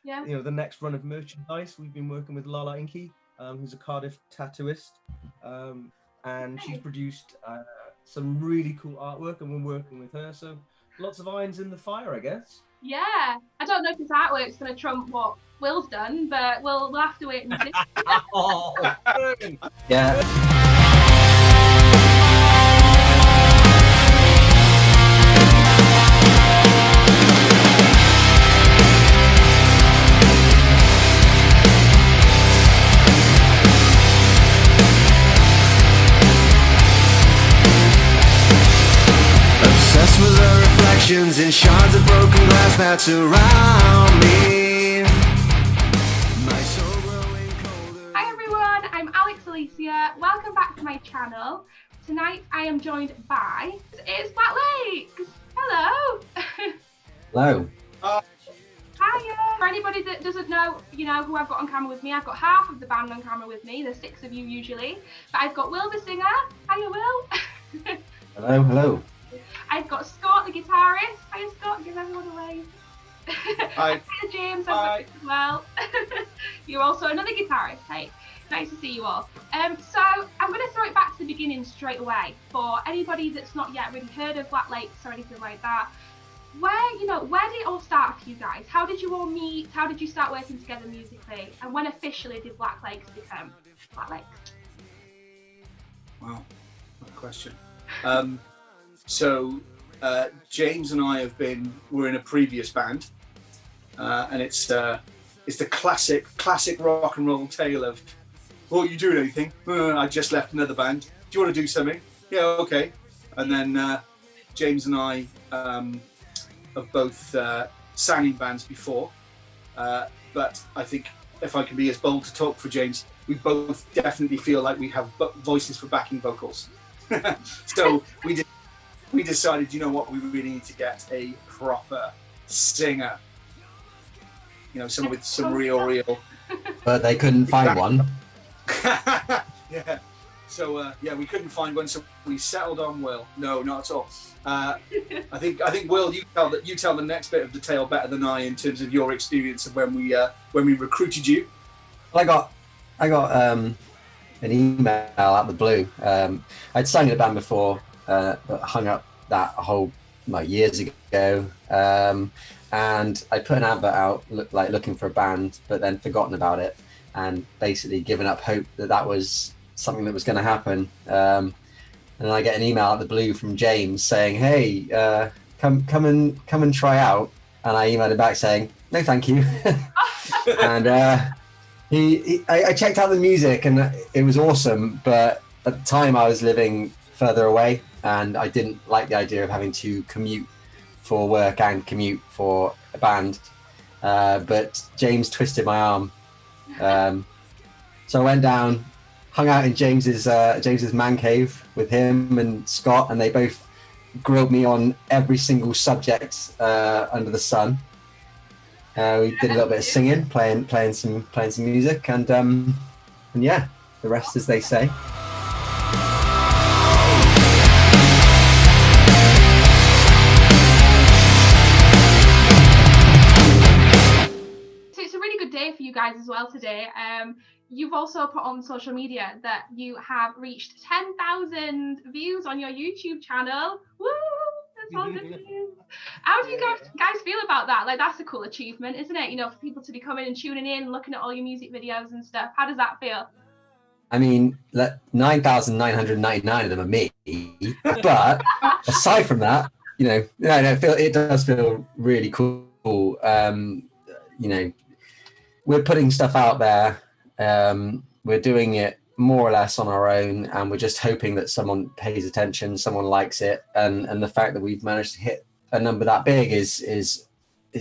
Yeah. You know, the next run of merchandise, we've been working with Lala Inky, who's a Cardiff tattooist, and she's produced some really cool artwork, and we're working with her. So lots of irons in the fire, I guess. Yeah. I don't know if this artwork's going to trump what Will's done, but we'll have to wait and see. Oh, Yeah. Obsessed with the reflections in shards of broken glass that surround me. My soul growing colder. Hi everyone, I'm Alex Alicia. Welcome back to my channel. Tonight I am joined by it's Black Lakes. Hello. Hello. Hiya. For anybody that doesn't know, you know who I've got on camera with me, I've got half of the band on camera with me. There's 6 of you usually, but I've got Will the singer. Hiya, Will. Hello, hello. I've got Scott the guitarist. Hiya, Scott. Give everyone a wave. Hi. Hiya, James. Hi. As well. You're also another guitarist. Hey, nice to see you all. So I'm going to throw it back to the beginning straight away for anybody that's not yet really heard of Black Lakes or anything like that. Where did it all start for you guys? How did you all meet? How did you start working together musically? And when officially did Black Lakes become Black Lakes? Wow, what a question. So James and I we're in a previous band, and it's the classic rock and roll tale of, oh, you doing anything? I just left another band. Do you want to do something? Yeah, okay. And then James and I have both sang in bands before, but I think if I can be as bold to talk for James, we both definitely feel like we have voices for backing vocals. So we decided, you know what, we really need to get a proper singer. You know, someone with some real. But they couldn't find one. Yeah. So we couldn't find one, so we settled on Will. No, not at all. I think Will, you tell the next bit of the tale better than I in terms of your experience of when we recruited you. Well, I got an email out of the blue. I'd sung in a band before, but hung up that years ago. And I put an advert out, looking for a band, but then forgotten about it, and basically given up hope that was something that was going to happen. And then I get an email out of the blue from James saying, "Hey, come and try out." And I emailed him back saying, "No, thank you." And I checked out the music and it was awesome, but at the time I was living further away and I didn't like the idea of having to commute for work and commute for a band. But James twisted my arm. So I went down, hung out in James's man cave with him and Scott, and they both grilled me on every single subject under the sun. We did a little bit of singing, playing some music, and yeah, the rest, as they say. So it's a really good day for you guys as well today. You've also put on social media that you have reached 10,000 views on your YouTube channel. Woo! That's all good news. How do you guys feel about that? Like, that's a cool achievement, isn't it? You know, for people to be coming and tuning in, looking at all your music videos and stuff. How does that feel? I mean, 9,999 of them are me. But aside from that, it does feel really cool. We're putting stuff out there. We're doing it more or less on our own, and we're just hoping that someone pays attention, someone likes it, and the fact that we've managed to hit a number that big is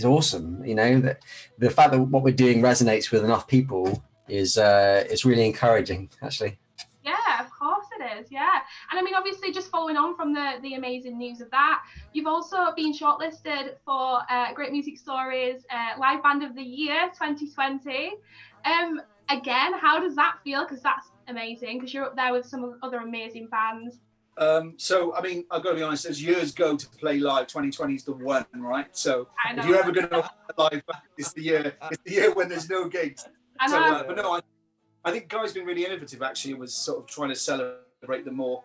awesome. You know, that the fact that what we're doing resonates with enough people is really encouraging, actually. Yeah, of course it is. Yeah, and I mean, obviously, just following on from the amazing news of that, you've also been shortlisted for Great Music Stories Live Band of the Year 2020. Again, how does that feel? Because that's amazing. Because you're up there with some other amazing bands. So, I mean, I've got to be honest, as years go to play live, 2020 is the one, right? So if you're ever going to live, it's the year when there's no gigs. I know. So, but no, I think Guy's been really innovative, actually, was sort of trying to celebrate the more,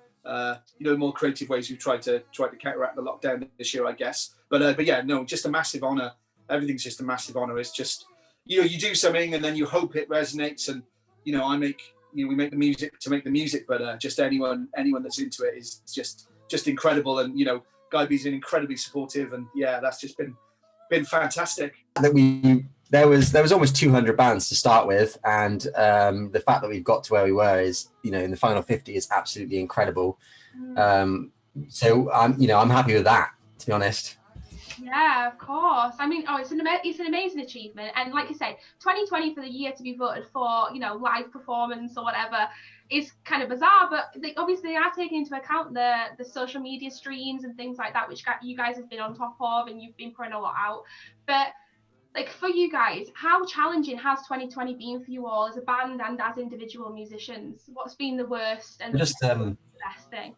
more creative ways we've tried to counteract the lockdown this year, I guess. But yeah, no, just a massive honour. Everything's just a massive honour. It's just, you do something and then you hope it resonates. And, we make the music to make the music, but just anyone that's into it is just incredible. And, Guy B's been incredibly supportive, and yeah, that's just been fantastic. There was almost 200 bands to start with, and the fact that we've got to where we were is, in the final 50 is absolutely incredible. So I'm happy with that, to be honest. Yeah, of course. I mean, it's an amazing achievement, and like you say, 2020 for the year to be voted for, live performance or whatever, is kind of bizarre. But obviously they are taking into account the social media streams and things like that, which you guys have been on top of, and you've been putting a lot out. But for you guys, how challenging has 2020 been for you all as a band and as individual musicians? What's been the worst and the best thing?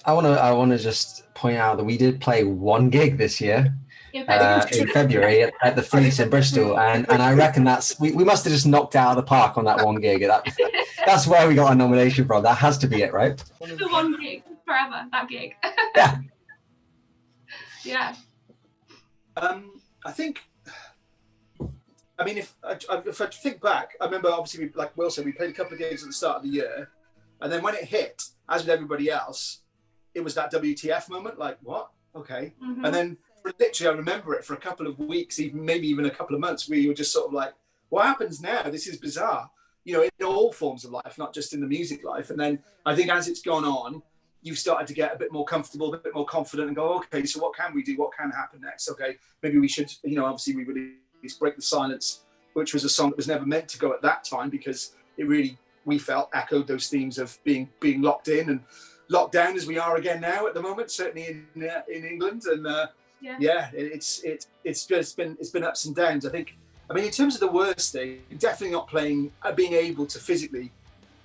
I want to just point out that we did play one gig this year in February at the Fleece in Bristol, and I reckon we must have just knocked it out of the park on that one gig. That's where we got our nomination from. That has to be it, right? The one gig forever. That gig. Yeah. Yeah. I think. I mean, if I think back, I remember obviously, like Will said, we played a couple of gigs at the start of the year, and then when it hit, as with everybody else, it was that WTF moment, like, what? Okay. Mm-hmm. And then literally, I remember it for a couple of weeks, maybe even a couple of months, where you were just sort of like, what happens now? This is bizarre. In all forms of life, not just in the music life. And then I think as it's gone on, you've started to get a bit more comfortable, a bit more confident, and go, okay, so what can we do? What can happen next? Okay, maybe we should, obviously we released Break the Silence, which was a song that was never meant to go at that time, because it really, we felt, echoed those themes of being locked in and locked down, as we are again now at the moment, certainly in England. And it's been ups and downs. I mean, in terms of the worst thing, definitely not playing, being able to physically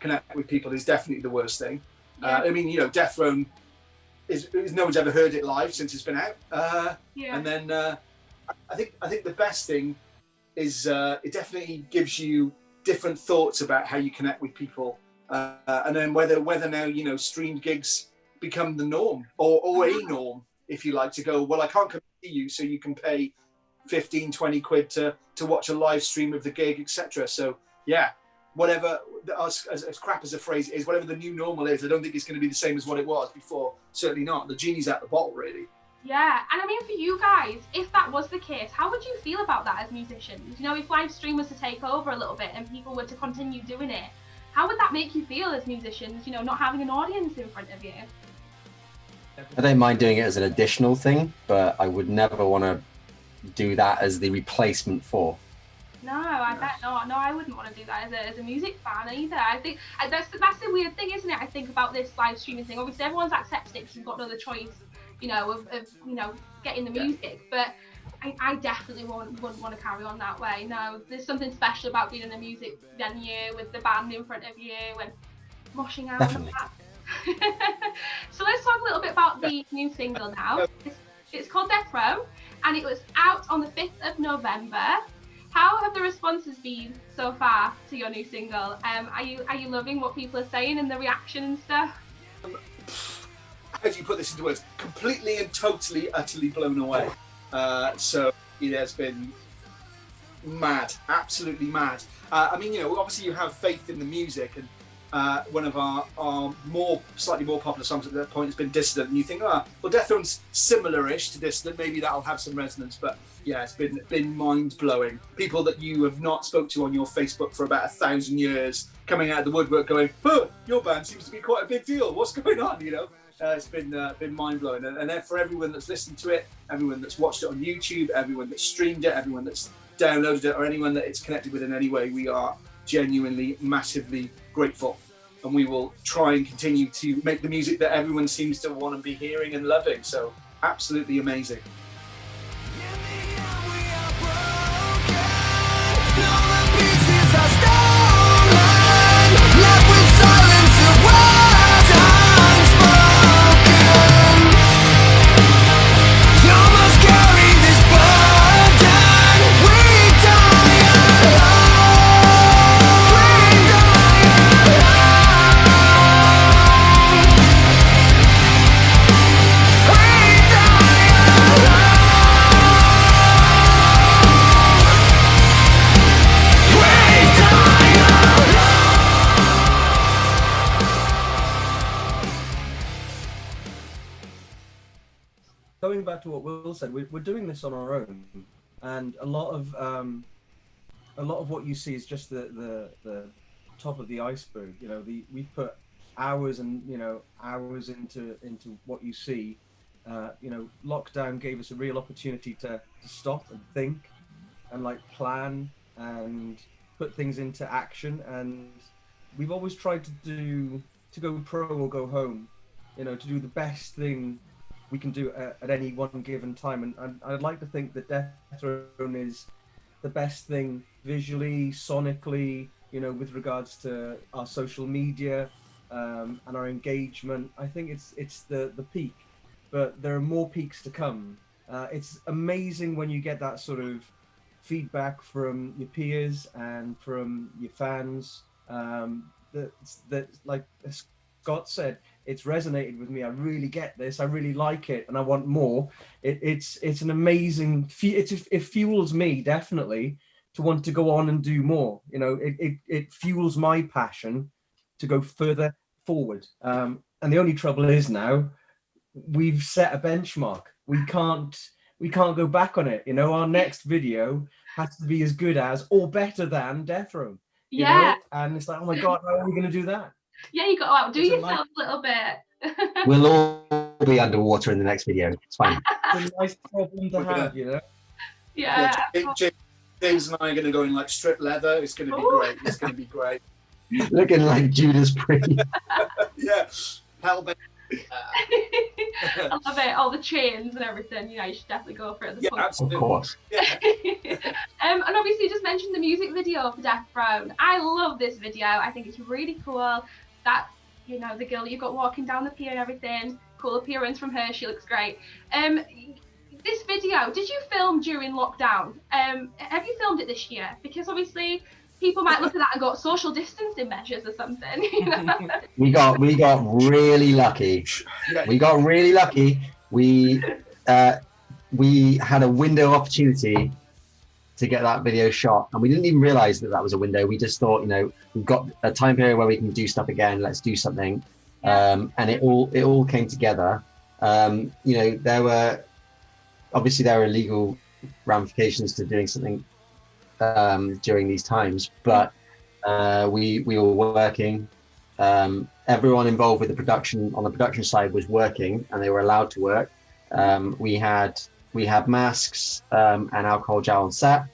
connect with people is definitely the worst thing. Yeah. I mean, Deathrone is no one's ever heard it live since it's been out. And then I think the best thing is it definitely gives you different thoughts about how you connect with people. And then whether now, streamed gigs become the norm or a norm, if you like, to go, well, I can't come to you, so you can pay 15, 20 quid to watch a live stream of the gig, etc. So yeah, whatever, as crap as a phrase is, whatever the new normal is, I don't think it's going to be the same as what it was before. Certainly not. The genie's out the bottle, really. Yeah, and I mean, for you guys, if that was the case, how would you feel about that as musicians? If live stream was to take over a little bit and people were to continue doing it, how would that make you feel as musicians, not having an audience in front of you? I don't mind doing it as an additional thing, but I would never want to do that as the replacement for. No, I bet not. No, I wouldn't want to do that as a music fan either. I think that's the weird thing, isn't it? I think about this live streaming thing. Obviously, everyone's accepted it because you've got no other choice, of getting the music. But I definitely wouldn't want to carry on that way. No, there's something special about being in a music venue with the band in front of you and moshing out. Definitely. And that. So let's talk a little bit about the new single now. It's called Deathrone, and it was out on the 5th of November. How have the responses been so far to your new single? Are you loving what people are saying and the reaction and stuff? How do you put this into words? Completely and totally, utterly blown away. So it has been mad, absolutely mad. I mean, obviously you have faith in the music, and one of our slightly more popular songs at that point has been Dissident, and you think, well, Deathrone's similar-ish to Dissident, maybe that'll have some resonance, but yeah, it's been mind-blowing. People that you have not spoke to on your Facebook for about 1,000 years coming out of the woodwork going, oh, your band seems to be quite a big deal, what's going on, It's been mind-blowing, and then for everyone that's listened to it, everyone that's watched it on YouTube, everyone that's streamed it, everyone that's downloaded it, or anyone that it's connected with in any way, we are genuinely, massively grateful. And we will try and continue to make the music that everyone seems to want to be hearing and loving. So absolutely amazing. Left with silence and words unspoken. back to what Will said, we're doing this on our own, and a lot of what you see is just the top of the iceberg. You know, we put hours and hours into what you see. You know, lockdown gave us a real opportunity to stop and think and like plan and put things into action. And we've always tried to go pro or go home, you know, to do the best thing we can do at any one given time. And I'd like to think that Deathrone is the best thing visually, sonically, you know, with regards to our social media and our engagement. I think it's the peak, but there are more peaks to come. It's amazing when you get that sort of feedback from your peers and from your fans. That like Scott said, it's resonated with me. I really get this. I really like it, and I want more. It's an amazing. It fuels me definitely to want to go on and do more. You know, it fuels my passion to go further forward. And the only trouble is now we've set a benchmark. We can't go back on it. You know, our next video has to be as good as or better than Deathrone. Yeah. You know? And it's like, oh my God, how are we going to do that? Yeah, you got to outdo yourself a little bit. We'll all be underwater in the next video. It's fine. It's a nice problem to have, you know? Yeah. James and I are going to go in like strip leather. It's going to be great. It's going to be great. Looking like Judas Priest. Yeah. Hellbent. I love it. All the chains and everything. You know, you should definitely go for it. Yeah, absolutely. Of course. Yeah. And obviously, you just mentioned the music video for Deathrone. I love this video. I think it's really cool. That, you know, the girl that you've got walking down the pier and everything. Cool appearance from her. She looks great. This video, did you film during lockdown? Have you filmed it this year? Because obviously, people might look at that and go, social distancing measures or something. You know? We got really lucky. We got really lucky. We had a window opportunity to get that video shot, and we didn't even realize that was a window. We just thought, you know, we've got a time period where we can do stuff again. Let's do something. And it all came together. You know, there were legal ramifications to doing something during these times, but we were working. Everyone involved with the production on the production side was working, and they were allowed to work. We had masks and alcohol gel on set.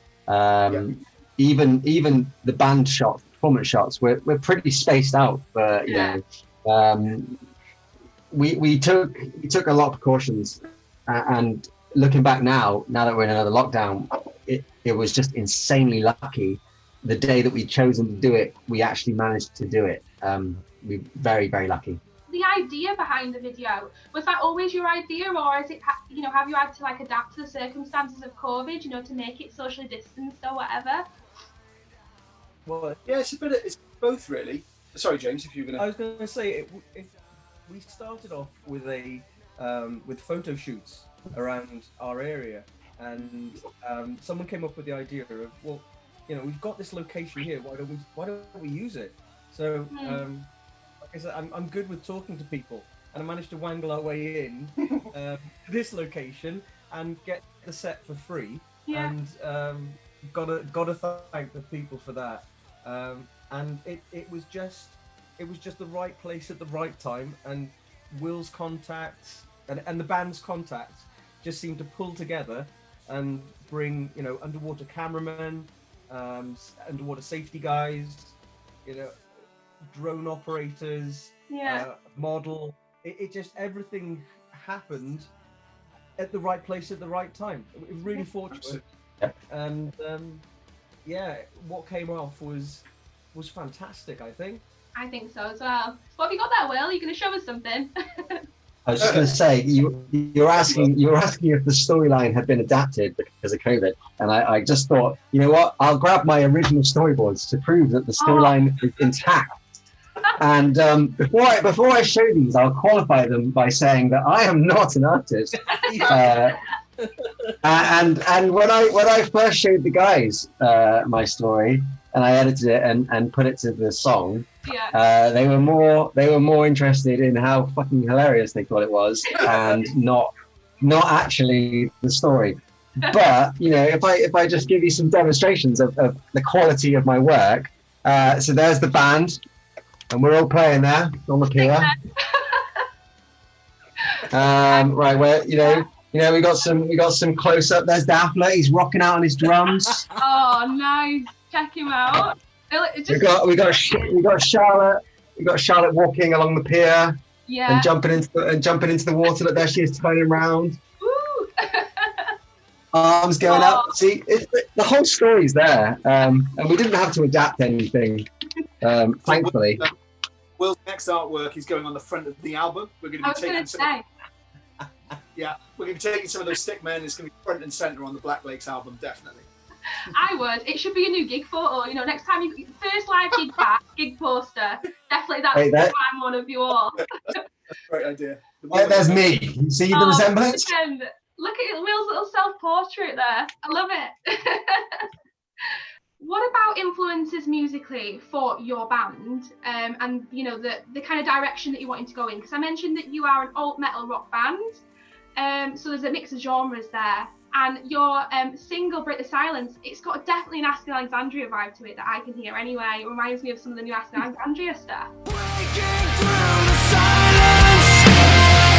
Even the band shots, performance shots, we're pretty spaced out, but you know, we took a lot of precautions, and looking back now that we're in another lockdown, it was just insanely lucky. The day that we'd chosen to do it, we actually managed to do it. We're very, very lucky. The idea behind the video, was that always your idea, or is it, you know, have you had to like adapt to the circumstances of COVID, you know, to make it socially distanced or whatever? Well, Yeah, it's both really. Sorry, James, if you're going to... I was going to say, we started off with with photo shoots around our area, and someone came up with the idea of, well, you know, we've got this location here, why don't we use it? So like I said, I'm good with talking to people, and I managed to wangle our way in to this location and get the set for free. And gotta thank the people for that. And it was just the right place at the right time, and Will's contacts and the band's contacts just seemed to pull together and bring, you know, underwater cameramen, underwater safety guys, you know, drone operators, model. It just, everything happened at the right place at the right time. It was really fortunate. And what came off was fantastic, I think. I think so as well. What have you got there, Will? You're going to show us something? I was just going to say, you're asking if the storyline had been adapted because of COVID, and I just thought, you know what? I'll grab my original storyboards to prove that the storyline is intact. And before I show these, I'll qualify them by saying that I am not an artist. And when I first showed the guys my story, and I edited it and put it to the song, they were more interested in how fucking hilarious they thought it was, and not not actually the story. But if I just give you some demonstrations of the quality of my work, so there's the band, and we're all playing there on the pier. Right, where we got some close up. There's Daphne. He's rocking out on his drums. Oh, nice! Check him out. We got Charlotte walking along the pier. Yeah. And jumping into the water. Look, there she is, turning around. Woo. Arms going up. See, the whole story's there, and we didn't have to adapt anything, thankfully. Will's next artwork is going on the front of the album. We're going to be taking some. Yeah, we're going to be taking some of those stick men. It's going to be front and center on the Black Lakes album, definitely. I would. It should be a new gig photo. Next time first live gig back, gig poster. Definitely that's I'm one of you all. That's a great idea. There's me. You see the resemblance? Look at Will's little self-portrait there. I love it. What about influences musically for your band, and the kind of direction that you're wanting to go in? Because I mentioned that you are an alt metal rock band, so there's a mix of genres there. And your single "Break the Silence," it's got definitely an Ask Alexandria vibe to it that I can hear anyway. It reminds me of some of the new Ask Alexandria stuff. Breaking through the silence,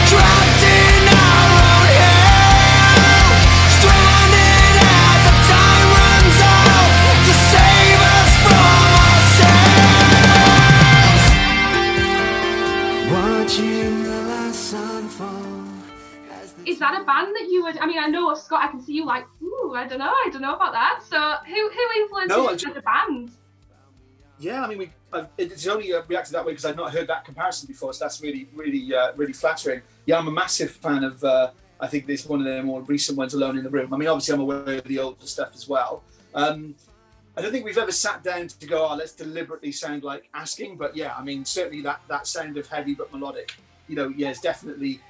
trapped in our own hell, stranded as the time runs out to save us from ourselves. Watching the last sun fall. Is that a band that you would? I mean, I know Scott. I can see you like, ooh, I don't know about that. So, who influences you as a band? Yeah, I mean, it's only reacted that way because I've not heard that comparison before. So that's really, really flattering. Yeah, I'm a massive fan of. I think this is one of the more recent ones, "Alone in the Room." I mean, obviously, I'm aware of the older stuff as well. I don't think we've ever sat down to go, let's deliberately sound like Asking. But yeah, I mean, certainly that sound of heavy but melodic, it's definitely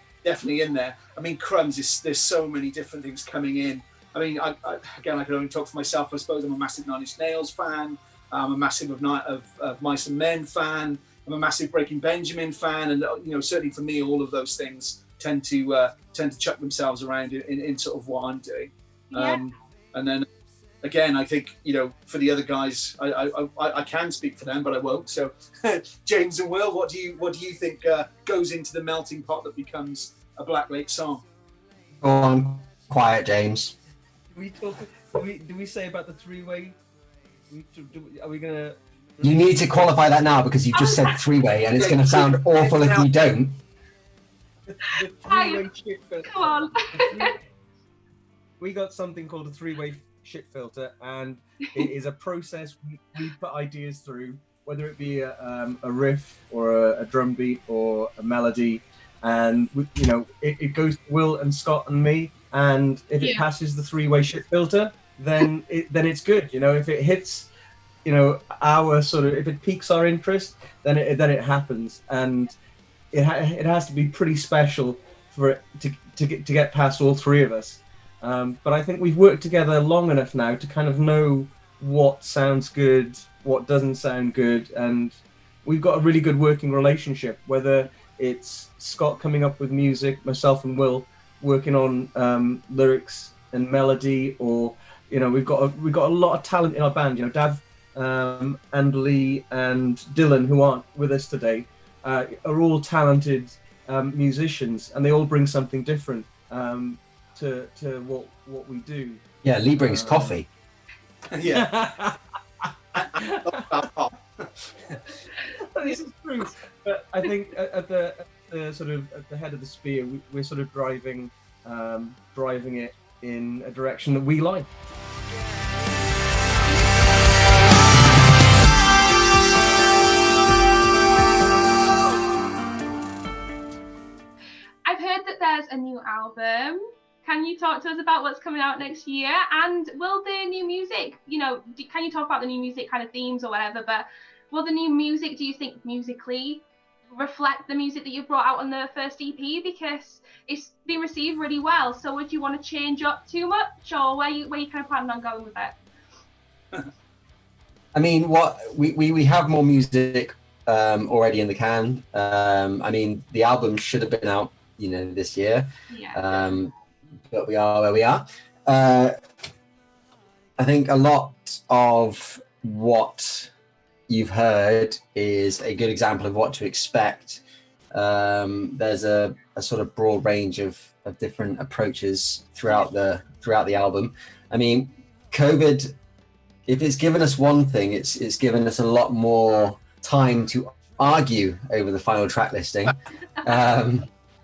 in there. I mean, Crumbs, there's so many different things coming in. I mean, I can only talk for myself. I suppose I'm a massive Nine Inch Nails fan. I'm a massive of Mice and Men fan. I'm a massive Breaking Benjamin fan, and certainly for me, all of those things tend to chuck themselves around in sort of what I'm doing. Yeah. And then again, I think for the other guys, I can speak for them, but I won't. So, James and Will, what do you think goes into the melting pot that becomes a Black Lake song? Go on, quiet, James. Do we say about the three-way? Are we gonna? You need to qualify that now because you just said three-way, and it's going to sound awful if you don't. The three-way shit filter. Come on. We got something called a three-way shit filter, and it is a process we put ideas through, whether it be a riff or a drum beat or a melody, and it goes to Will and Scott and me, and if it passes the three-way shit filter, then it's good. If it hits our sort of, if it piques our interest, then it happens, and it has to be pretty special for it to get past all three of us. But I think we've worked together long enough now to kind of know what sounds good, what doesn't sound good, and we've got a really good working relationship, whether it's Scott coming up with music, myself and Will working on lyrics and melody, or we've got a lot of talent in our band. Dav and Lee and Dylan, who aren't with us today, are all talented musicians, and they all bring something different to what we do. Yeah, Lee brings coffee. Yeah. This is true, but I think at the sort of at the head of the spear, we're sort of driving it in a direction that we like. I've heard that there's a new album. Can you talk to us about what's coming out next year? And will the new music, can you talk about the new music kind of themes or whatever, but will the new music, do you think musically reflect the music that you brought out on the first EP? Because it's been received really well. So would you want to change up too much, or where you kind of planning on going with it? I mean, we have more music already in the can. I mean, the album should have been out, this year. Yeah. but we are where we are. I think a lot of what you've heard is a good example of what to expect. There's a sort of broad range of different approaches throughout the album. I mean, COVID, if it's given us one thing, it's given us a lot more time to argue over the final track listing,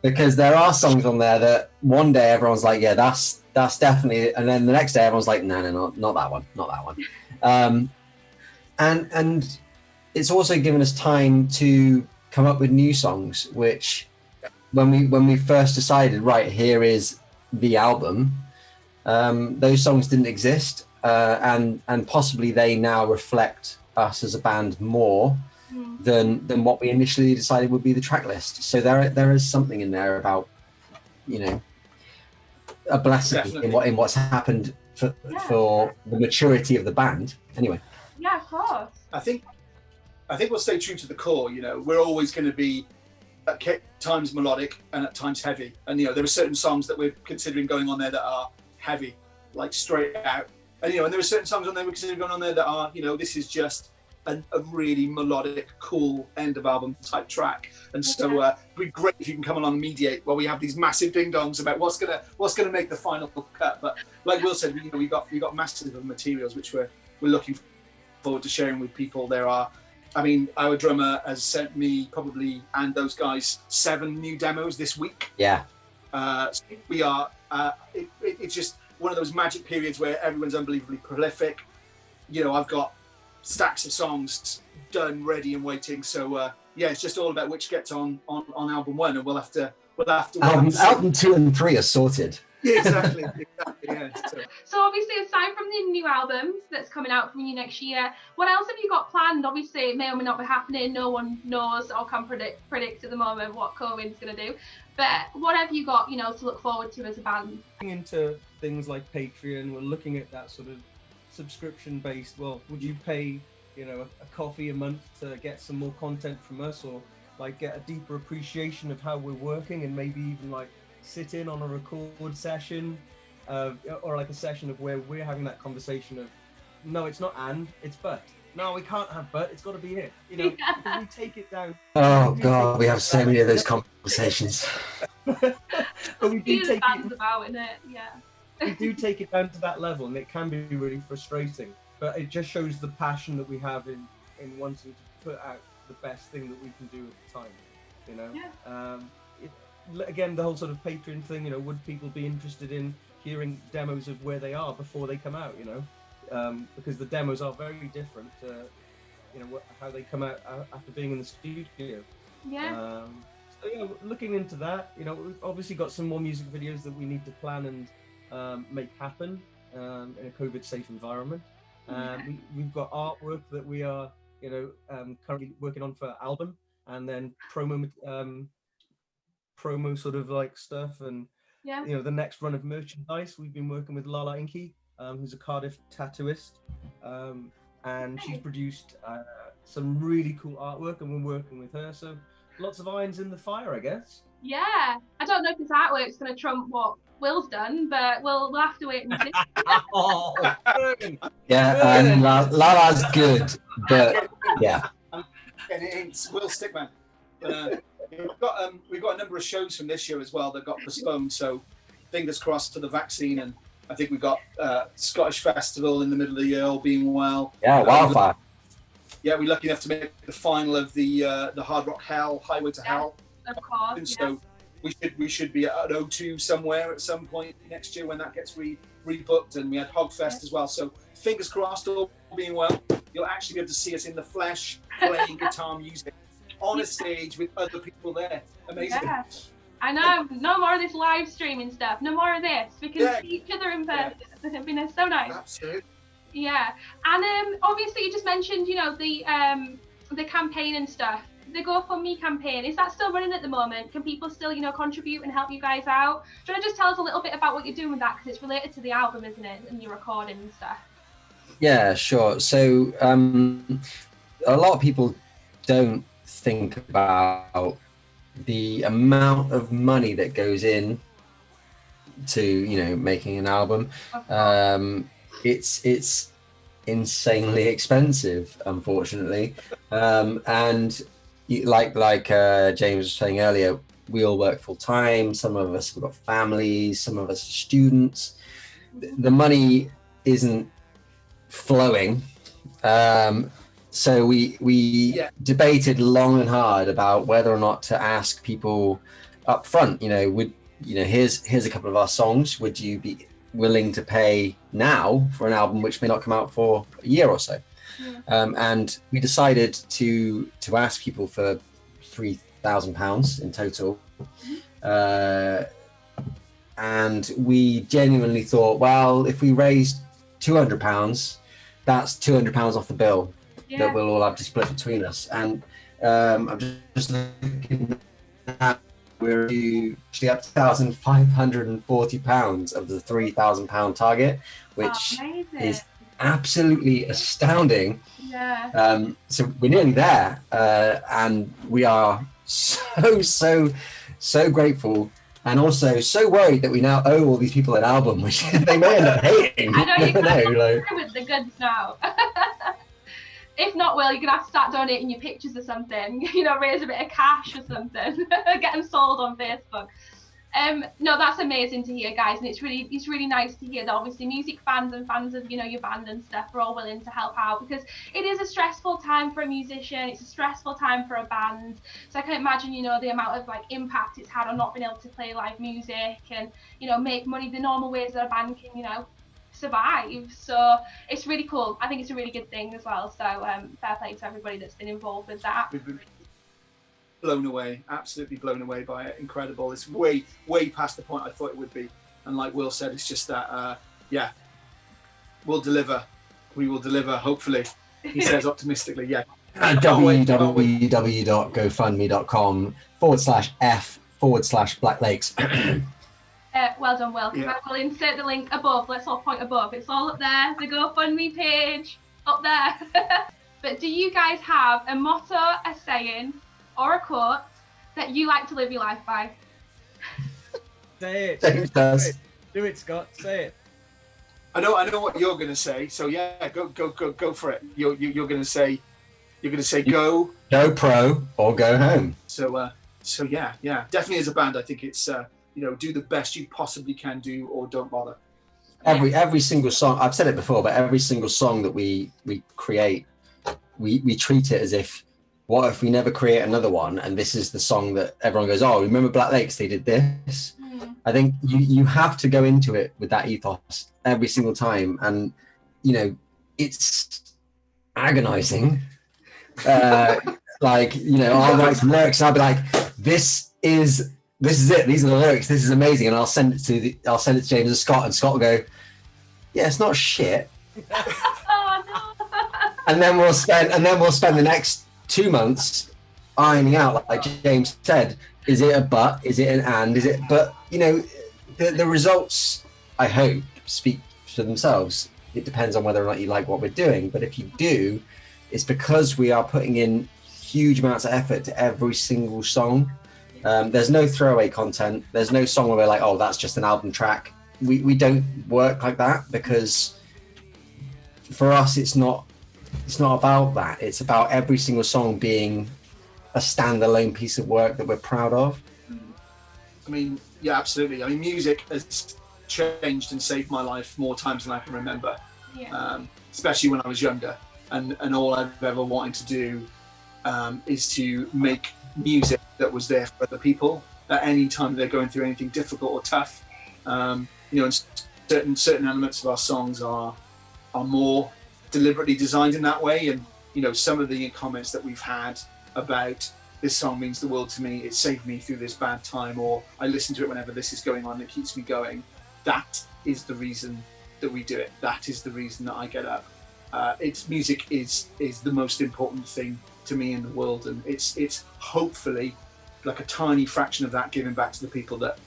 because there are songs on there that one day everyone's like, yeah, that's definitely, and then the next day everyone's like, no, not that one. And it's also given us time to come up with new songs, which when we first decided, right, here is the album, those songs didn't exist, and possibly they now reflect us as a band more than what we initially decided would be the track list. So there is something in there about, you know, a blessing in what's happened for the maturity of the band. Anyway. Yeah, of course. I think we'll stay true to the core. You know, we're always going to be at times melodic and at times heavy. And, you know, there are certain songs that we're considering going on there that are heavy, like Straight Out. And, you know, and there are certain songs on there we're considering going on there that are, you know, this is just a really melodic, cool end of album type track. And so it'd be great if you can come along and mediate while we have these massive ding dongs about what's gonna make the final cut. But like Will said, you know, we got massive materials which we're looking forward to sharing with people. I mean, our drummer has sent me probably, and those guys, 7 new demos this week. Yeah. So we are, it's just one of those magic periods where everyone's unbelievably prolific. You know, I've got stacks of songs done, ready and waiting. So yeah, it's just all about which gets on album 1, and we'll have to album 2 and 3 are sorted. Yeah, exactly. Yeah. So obviously, aside from the new album that's coming out from you next year, what else have you got planned? Obviously, it may or may not be happening. No one knows or can predict at the moment what COVID's going to do. But what have you got, you know, to look forward to as a band? Into things like Patreon, we're looking at that sort of subscription-based. Well, would you pay, you know, a coffee a month to get some more content from us, or like get a deeper appreciation of how we're working, and maybe even like sit in on a record session, or like a session of where we're having that conversation of, no, it's not and, it's but. No, we can't have but, it's got to be it. You know, we take it down. Oh God, we have so many of those conversations. But we do take it about, isn't it? Yeah. We do take it down to that level, and it can be really frustrating. But it just shows the passion that we have in wanting to put out the best thing that we can do at the time. You know. Yeah. Again, the whole sort of Patreon thing, you know, would people be interested in hearing demos of where they are before they come out, you know? Because the demos are very different to, you know, how they come out after being in the studio. Yeah. So, you know, looking into that, you know, we've obviously got some more music videos that we need to plan and make happen in a COVID-safe environment. We've got artwork that we are, you know, currently working on for album, and then promo sort of like stuff, and you know, the next run of merchandise. We've been working with Lala Inky, who's a Cardiff tattooist, and she's produced some really cool artwork, and we're working with her. So lots of irons in the fire, I guess. Yeah, I don't know if this artwork's going to trump what Will's done, but we'll have to wait and see. Oh, yeah, Lala's good, but yeah. And it's Will Stickman. We've got a number of shows from this year as well that got postponed, so fingers crossed to the vaccine. And I think we've got Scottish Festival in the middle of the year, all being well. Yeah, Wildfire. Yeah, we're lucky enough to make the final of the Hard Rock Hell, Highway to Hell. Of course. And so we should be at O2 somewhere at some point next year when that gets rebooked. And we had Hogfest as well. So fingers crossed, all being well, you'll actually be able to see us in the flesh playing guitar music on a stage with other people there. Amazing. Yeah. I know. No more of this live streaming stuff. No more of this. We can see each other in person. It's been so nice. Absolutely. Yeah. And obviously you just mentioned, you know, the campaign and stuff. The GoFundMe campaign, is that still running at the moment? Can people still, you know, contribute and help you guys out? Do you want to just tell us a little bit about what you're doing with that? Because it's related to the album, isn't it? And your recording and stuff. Yeah, sure. So a lot of people don't think about the amount of money that goes in to, you know, making an album. It's insanely expensive, unfortunately. And like James was saying earlier, we all work full time. Some of us have got families, some of us are students. The money isn't flowing. So we debated long and hard about whether or not to ask people up front, you know, here's a couple of our songs. Would you be willing to pay now for an album which may not come out for a year or so? And we decided to ask people for £3,000 in total. And we genuinely thought, well, if we raised £200, that's £200 off the bill that we'll all have to split between us. And I'm just looking at, we're actually up to £1,540 of the £3,000 target, which is absolutely astounding. So we're nearly there, and we are so grateful, and also so worried that we now owe all these people an album, which they may end up hating. I know you never know, like with the goods now. If not, Will, you're gonna have to start donating your pictures or something. You know, raise a bit of cash or something. Get them sold on Facebook. No, that's amazing to hear, guys, and it's really nice to hear that obviously music fans and fans of, you know, your band and stuff are all willing to help out, because it is a stressful time for a musician. It's a stressful time for a band. So I can imagine, you know, the amount of like impact it's had on not being able to play live music and, you know, make money the normal ways that a band can, you know, survive. So it's really cool. I think it's a really good thing as well. So fair play to everybody that's been involved with that. We've been blown away, absolutely blown away by it. Incredible. It's way past the point I thought it would be. And like Will said, it's just that we'll deliver. We will deliver, hopefully. He says optimistically, yeah. www.gofundme.com/F/Black Lakes. Well done, Will. I will insert the link above. Let's all point above. It's all up there. The GoFundMe page up there. But do you guys have a motto, a saying, or a quote that you like to live your life by? Say it. James does. Do it, Scott. Say it. I know what you're gonna say. So yeah, go for it. You're gonna say go pro or go home. So yeah, definitely as a band, I think it's you know, do the best you possibly can do, or don't bother. Every single song, I've said it before, but every single song that we create, we treat it as if, what if we never create another one, and this is the song that everyone goes, oh, remember Black Lakes, they did this? I think you have to go into it with that ethos every single time, and you know, it's agonizing. Like, you know, I'll write some lyrics and I'll be like, this is it, these are the lyrics, this is amazing, and I'll send it to James and Scott will go, yeah, it's not shit. Oh no. and then we'll spend the next 2 months ironing out, like James said, is it a but, is it an and, is it, but you know, the results, I hope, speak for themselves. It depends on whether or not you like what we're doing, but if you do, it's because we are putting in huge amounts of effort to every single song. There's no throwaway content. There's no song where we're like, oh, that's just an album track. We don't work like that, because for us, it's not about that. It's about every single song being a standalone piece of work that we're proud of. I mean, yeah, absolutely. I mean, music has changed and saved my life more times than I can remember. Especially when I was younger, and all I've ever wanted to do is to make music that was there for other people at any time they're going through anything difficult or tough. You know, and certain elements of our songs are more deliberately designed in that way. And you know, some of the comments that we've had about this song means the world to me, it saved me through this bad time, or I listen to it whenever this is going on, it keeps me going. That is the reason that we do it. That is the reason that I get up. Music is the most important thing to me in the world, and it's hopefully like a tiny fraction of that giving back to the people that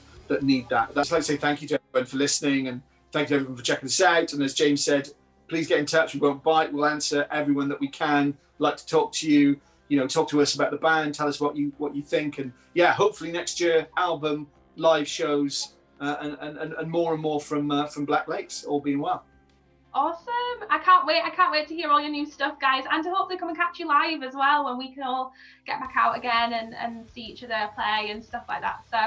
need that. That's like to say thank you to everyone for listening, and thank you to everyone for checking us out. And as James said, please get in touch. We won't bite. We'll answer everyone that we can. Like to talk to you. You know, talk to us about the band. Tell us what you think. And yeah, hopefully next year, album, live shows, and more from Black Lakes, all being well. Awesome. I can't wait to hear all your new stuff, guys, and to hopefully come and catch you live as well when we can all get back out again and see each other play and stuff like that. So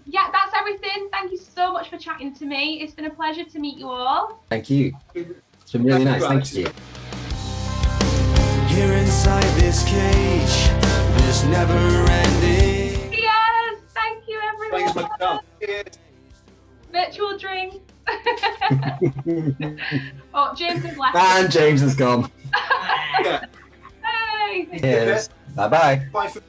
yeah, that's everything. Thank you so much for chatting to me. It's been a pleasure to meet you all. Thank you. It's been really nice. Thank you. Here inside this cage, this never ending. Yes, thank you everyone. Thanks, Madame. Cheers. Virtual drink. Oh, James has left. And James has gone. Yeah. Hey. Cheers. Bye-bye. Bye for